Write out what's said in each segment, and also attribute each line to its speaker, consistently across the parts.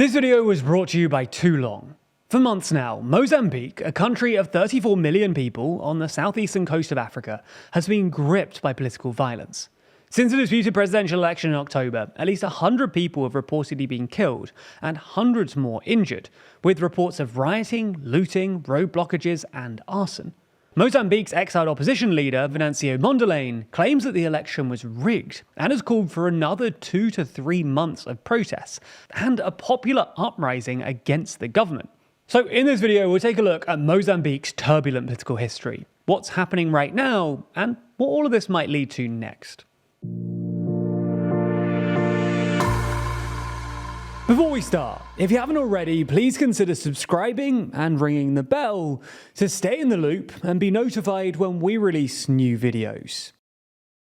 Speaker 1: This video was brought to you by Too Long. For months now, Mozambique, a country of 34 million people on the southeastern coast of Africa, has been gripped by political violence. Since the disputed presidential election in October, at least 100 people have reportedly been killed and hundreds more injured, with reports of rioting, looting, road blockages and arson. Mozambique's exiled opposition leader, Venancio Mondlane, claims that the election was rigged and has called for another 2 to 3 months of protests and a popular uprising against the government. So in this video, we'll take a look at Mozambique's turbulent political history, what's happening right now, and what all of this might lead to next. Before we start, if you haven't already, please consider subscribing and ringing the bell to stay in the loop and be notified when we release new videos.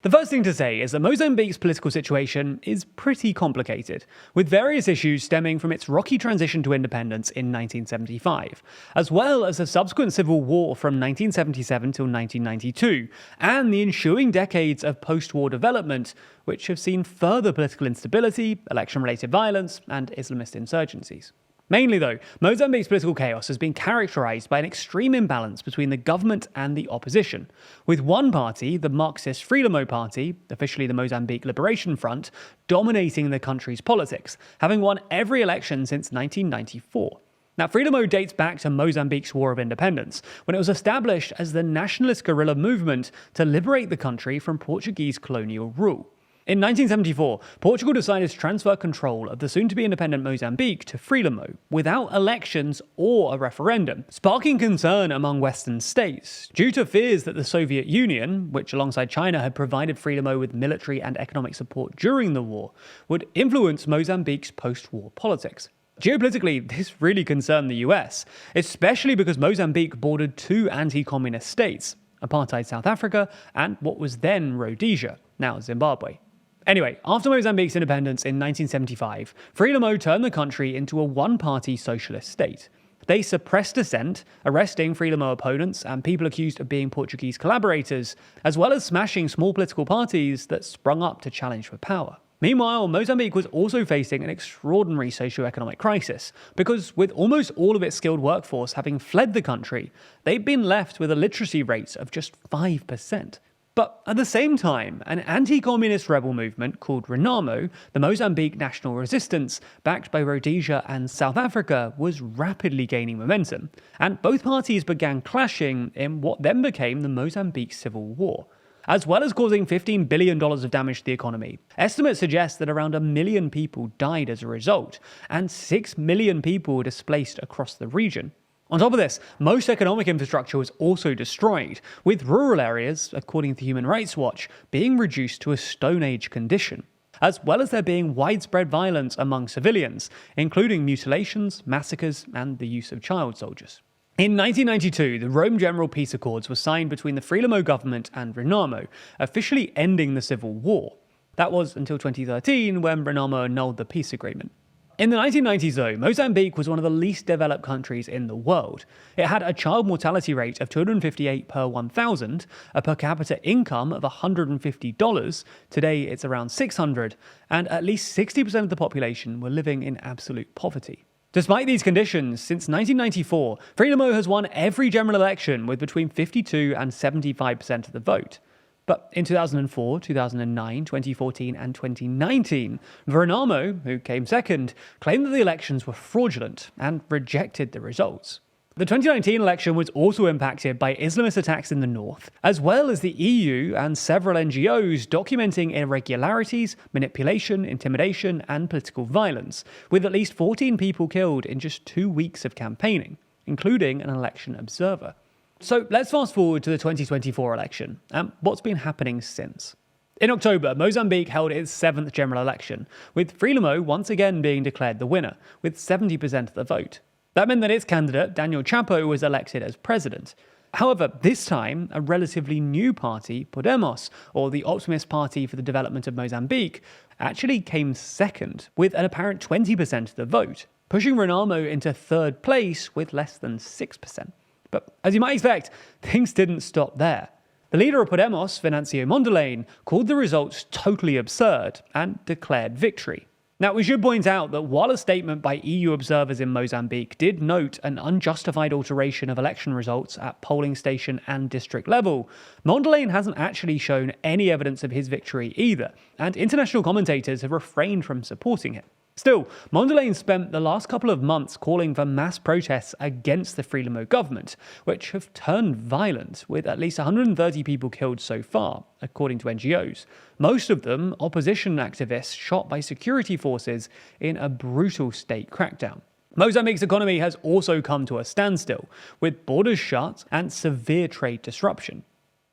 Speaker 1: The first thing to say is that Mozambique's political situation is pretty complicated, with various issues stemming from its rocky transition to independence in 1975, as well as a subsequent civil war from 1977 till 1992, and the ensuing decades of post-war development, which have seen further political instability, election-related violence, and Islamist insurgencies. Mainly though, Mozambique's political chaos has been characterised by an extreme imbalance between the government and the opposition, with one party, the Marxist Frelimo Party, officially the Mozambique Liberation Front, dominating the country's politics, having won every election since 1994. Now, Frelimo dates back to Mozambique's War of Independence, when it was established as the nationalist guerrilla movement to liberate the country from Portuguese colonial rule. In 1974, Portugal decided to transfer control of the soon-to-be independent Mozambique to Frelimo, without elections or a referendum, sparking concern among Western states, due to fears that the Soviet Union, which alongside China had provided Frelimo with military and economic support during the war, would influence Mozambique's post-war politics. Geopolitically, this really concerned the US, especially because Mozambique bordered two anti-communist states, apartheid South Africa and what was then Rhodesia, now Zimbabwe. Anyway, after Mozambique's independence in 1975, Frelimo turned the country into a one-party socialist state. They suppressed dissent, arresting Frelimo opponents and people accused of being Portuguese collaborators, as well as smashing small political parties that sprung up to challenge for power. Meanwhile, Mozambique was also facing an extraordinary socio-economic crisis, because with almost all of its skilled workforce having fled the country, they'd been left with a literacy rate of just 5%. But at the same time, an anti-communist rebel movement called Renamo, the Mozambique National Resistance, backed by Rhodesia and South Africa, was rapidly gaining momentum, and both parties began clashing in what then became the Mozambique Civil War. As well as causing $15 billion of damage to the economy, estimates suggest that around 1 million people died as a result, and 6 million people were displaced across the region. On top of this, most economic infrastructure was also destroyed, with rural areas, according to Human Rights Watch, being reduced to a Stone Age condition, as well as there being widespread violence among civilians, including mutilations, massacres, and the use of child soldiers. In 1992, the Rome General Peace Accords were signed between the Frelimo government and Renamo, officially ending the civil war. That was until 2013, when Renamo annulled the peace agreement. In the 1990s though, Mozambique was one of the least developed countries in the world. It had a child mortality rate of 258 per 1,000, a per capita income of $150, today it's around 600, and at least 60% of the population were living in absolute poverty. Despite these conditions, since 1994, Frelimo has won every general election with between 52 and 75% of the vote. But in 2004, 2009, 2014 and 2019, Renamo, who came second, claimed that the elections were fraudulent and rejected the results. The 2019 election was also impacted by Islamist attacks in the north, as well as the EU and several NGOs documenting irregularities, manipulation, intimidation and political violence, with at least 14 people killed in just 2 weeks of campaigning, including an election observer. So let's fast forward to the 2024 election, and what's been happening since. In October, Mozambique held its 7th general election, with Frelimo once again being declared the winner, with 70% of the vote. That meant that its candidate, Daniel Chapo, was elected as president. However, this time, a relatively new party, Podemos, or the Optimist Party for the Development of Mozambique, actually came second, with an apparent 20% of the vote, pushing Renamo into third place with less than 6%. But as you might expect, things didn't stop there. The leader of Podemos, Venancio Mondlane, called the results totally absurd and declared victory. Now, we should point out that while a statement by EU observers in Mozambique did note an unjustified alteration of election results at polling station and district level, Mondlane hasn't actually shown any evidence of his victory either, and international commentators have refrained from supporting it. Still, Mondlane spent the last couple of months calling for mass protests against the Frelimo government, which have turned violent, with at least 130 people killed so far, according to NGOs. Most of them opposition activists shot by security forces in a brutal state crackdown. Mozambique's economy has also come to a standstill, with borders shut and severe trade disruption.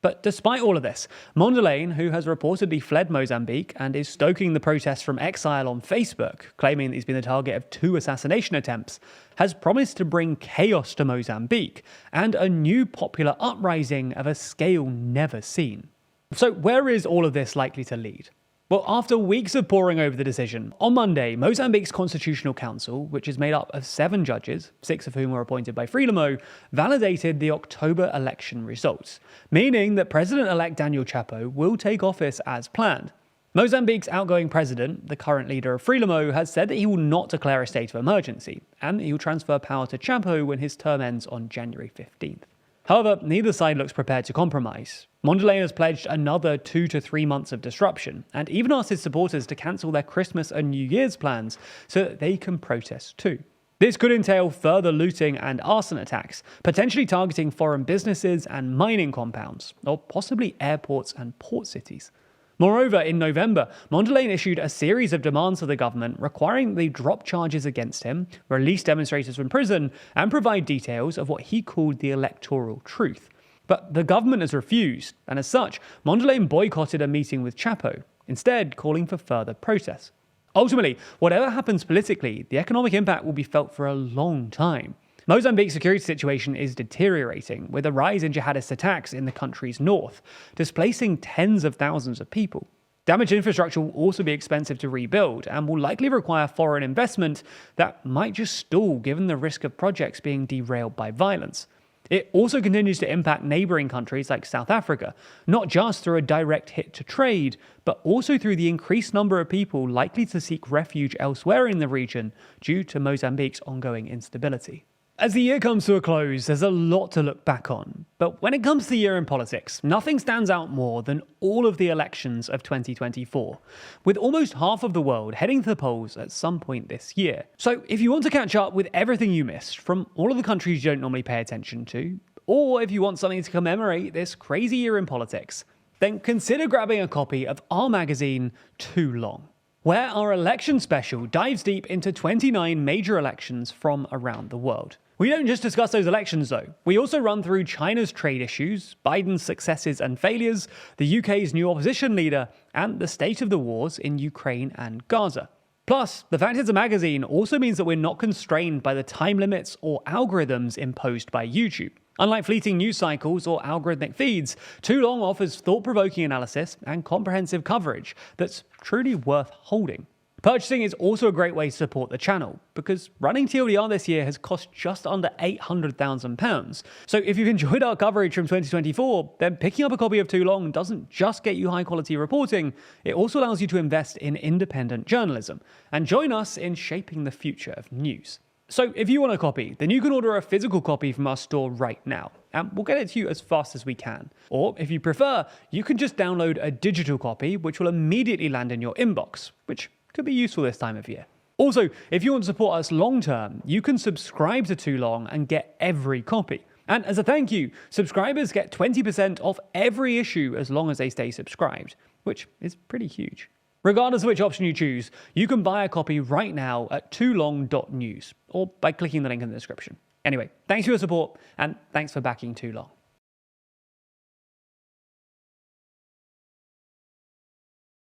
Speaker 1: But despite all of this, Mondlane, who has reportedly fled Mozambique and is stoking the protests from exile on Facebook, claiming that he's been the target of 2 assassination attempts, has promised to bring chaos to Mozambique and a new popular uprising of a scale never seen. So where is all of this likely to lead? Well, after weeks of poring over the decision, on Monday, Mozambique's Constitutional Council, which is made up of 7 judges, 6 of whom were appointed by Frelimo, validated the October election results, meaning that President-elect Daniel Chapo will take office as planned. Mozambique's outgoing president, the current leader of Frelimo, has said that he will not declare a state of emergency, and that he will transfer power to Chapo when his term ends on January 15th. However, neither side looks prepared to compromise. Mondlane has pledged another 2 to 3 months of disruption, and even asked his supporters to cancel their Christmas and New Year's plans so that they can protest too. This could entail further looting and arson attacks, potentially targeting foreign businesses and mining compounds, or possibly airports and port cities. Moreover, in November, Mondlane issued a series of demands to the government requiring they drop charges against him, release demonstrators from prison, and provide details of what he called the electoral truth. But the government has refused, and as such, Mondlane boycotted a meeting with Chapo, instead calling for further protests. Ultimately, whatever happens politically, the economic impact will be felt for a long time. Mozambique's security situation is deteriorating, with a rise in jihadist attacks in the country's north, displacing tens of thousands of people. Damaged infrastructure will also be expensive to rebuild and will likely require foreign investment that might just stall given the risk of projects being derailed by violence. It also continues to impact neighbouring countries like South Africa, not just through a direct hit to trade, but also through the increased number of people likely to seek refuge elsewhere in the region due to Mozambique's ongoing instability. As the year comes to a close, there's a lot to look back on. But when it comes to the year in politics, nothing stands out more than all of the elections of 2024, with almost half of the world heading to the polls at some point this year. So if you want to catch up with everything you missed from all of the countries you don't normally pay attention to, or if you want something to commemorate this crazy year in politics, then consider grabbing a copy of our magazine, Too Long, where our election special dives deep into 29 major elections from around the world. We don't just discuss those elections though, we also run through China's trade issues, Biden's successes and failures, the UK's new opposition leader, and the state of the wars in Ukraine and Gaza. Plus, the fact it's a magazine also means that we're not constrained by the time limits or algorithms imposed by YouTube. Unlike fleeting news cycles or algorithmic feeds, Too Long offers thought-provoking analysis and comprehensive coverage that's truly worth holding. Purchasing is also a great way to support the channel, because running TLDR this year has cost just under £800,000. So if you've enjoyed our coverage from 2024, then picking up a copy of Too Long doesn't just get you high-quality reporting, it also allows you to invest in independent journalism, and join us in shaping the future of news. So if you want a copy, then you can order a physical copy from our store right now, and we'll get it to you as fast as we can. Or if you prefer, you can just download a digital copy, which will immediately land in your inbox, which could be useful this time of year. Also, if you want to support us long term, you can subscribe to Too Long and get every copy. And as a thank you, subscribers get 20% off every issue as long as they stay subscribed, which is pretty huge. Regardless of which option you choose, you can buy a copy right now at toolong.news or by clicking the link in the description. Anyway, thanks for your support and thanks for backing Too Long.